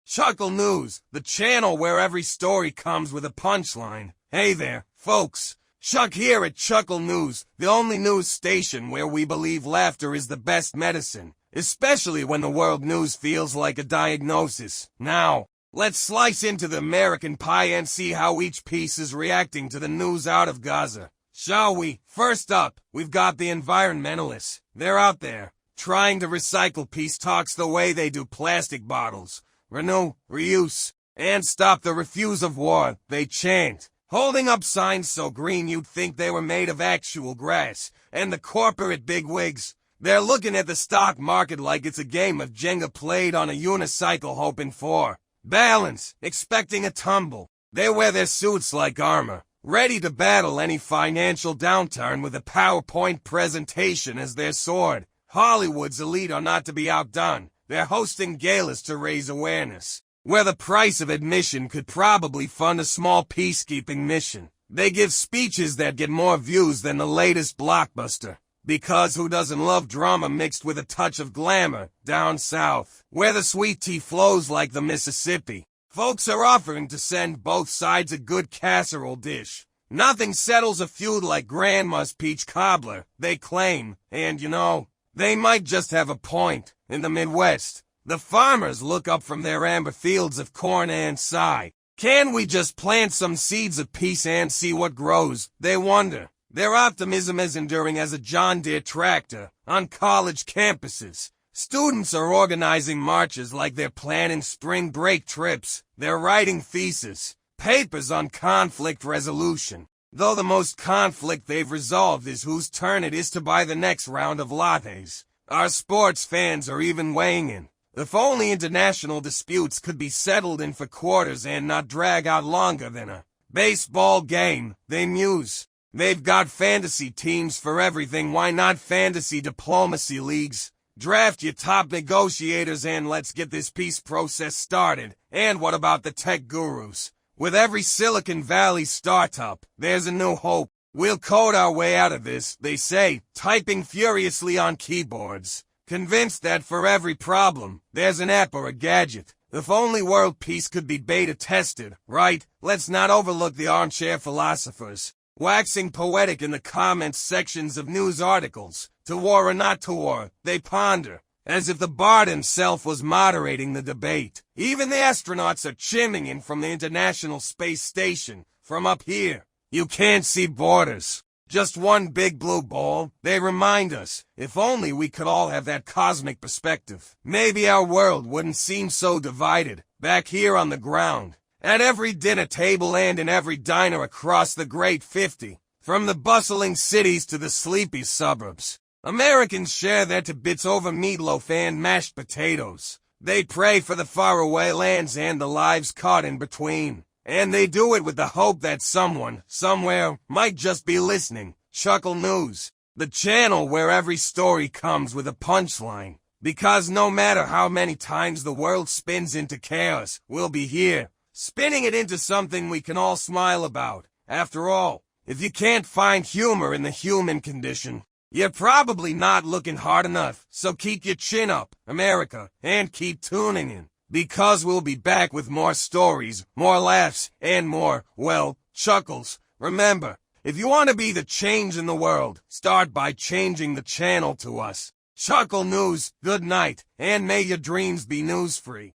Chuckle News, the channel where every story comes with a punchline. Hey there, folks. Chuck here at Chuckle News, the only news station where we believe laughter is the best medicine, especially when the world news feels like a diagnosis. Now, let's slice into the American pie and see how each piece is reacting to the news out of Gaza. Shall we? First up, we've got the environmentalists. They're out there, trying to recycle peace talks the way they do plastic bottles. Renew, reuse, and stop the refuse of war, they chant, holding up signs so green you'd think they were made of actual grass. And the corporate bigwigs, they're looking at the stock market like it's a game of Jenga played on a unicycle hoping for balance, expecting a tumble. They wear their suits like armor, ready to battle any financial downturn with a PowerPoint presentation as their sword. Hollywood's elite are not to be outdone. They're hosting galas to raise awareness, where the price of admission could probably fund a small peacekeeping mission. They give speeches that get more views than the latest blockbuster. Because who doesn't love drama mixed with a touch of glamour? Down south, where the sweet tea flows like the Mississippi, folks are offering to send both sides a good casserole dish. Nothing settles a feud like Grandma's peach cobbler, they claim, and you know, they might just have a point. In the Midwest, the farmers look up from their amber fields of corn and sigh. Can we just plant some seeds of peace and see what grows? They wonder. Their optimism is enduring as a John Deere tractor on college campuses. Students are organizing marches like they're planning spring break trips. They're writing theses, papers on conflict resolution. Though the most conflict they've resolved is whose turn it is to buy the next round of lattes. Our sports fans are even weighing in. If only international disputes could be settled in for quarters and not drag out longer than a baseball game, they muse. They've got fantasy teams for everything, why not fantasy diplomacy leagues? Draft your top negotiators and let's get this peace process started. And what about the tech gurus? With every Silicon Valley startup, there's a new hope. We'll code our way out of this, they say, typing furiously on keyboards, convinced that for every problem, there's an app or a gadget. If only world peace could be beta-tested, right? Let's not overlook the armchair philosophers, waxing poetic in the comments sections of news articles. To war or not to war, they ponder, as if the bard himself was moderating the debate. Even the astronauts are chiming in from the International Space Station, from up here. You can't see borders. Just one big blue ball. They remind us, if only we could all have that cosmic perspective, maybe our world wouldn't seem so divided. Back here on the ground, at every dinner table and in every diner across the Great 50, from the bustling cities to the sleepy suburbs, Americans share their tidbits over meatloaf and mashed potatoes. They pray for the faraway lands and the lives caught in between. And they do it with the hope that someone, somewhere, might just be listening. Chuckle News, the channel where every story comes with a punchline. Because no matter how many times the world spins into chaos, we'll be here, spinning it into something we can all smile about. After all, if you can't find humor in the human condition, you're probably not looking hard enough. So keep your chin up, America, and keep tuning in. Because we'll be back with more stories, more laughs, and more, well, chuckles. Remember, if you want to be the change in the world, start by changing the channel to us. Chuckle News, good night, and may your dreams be news-free.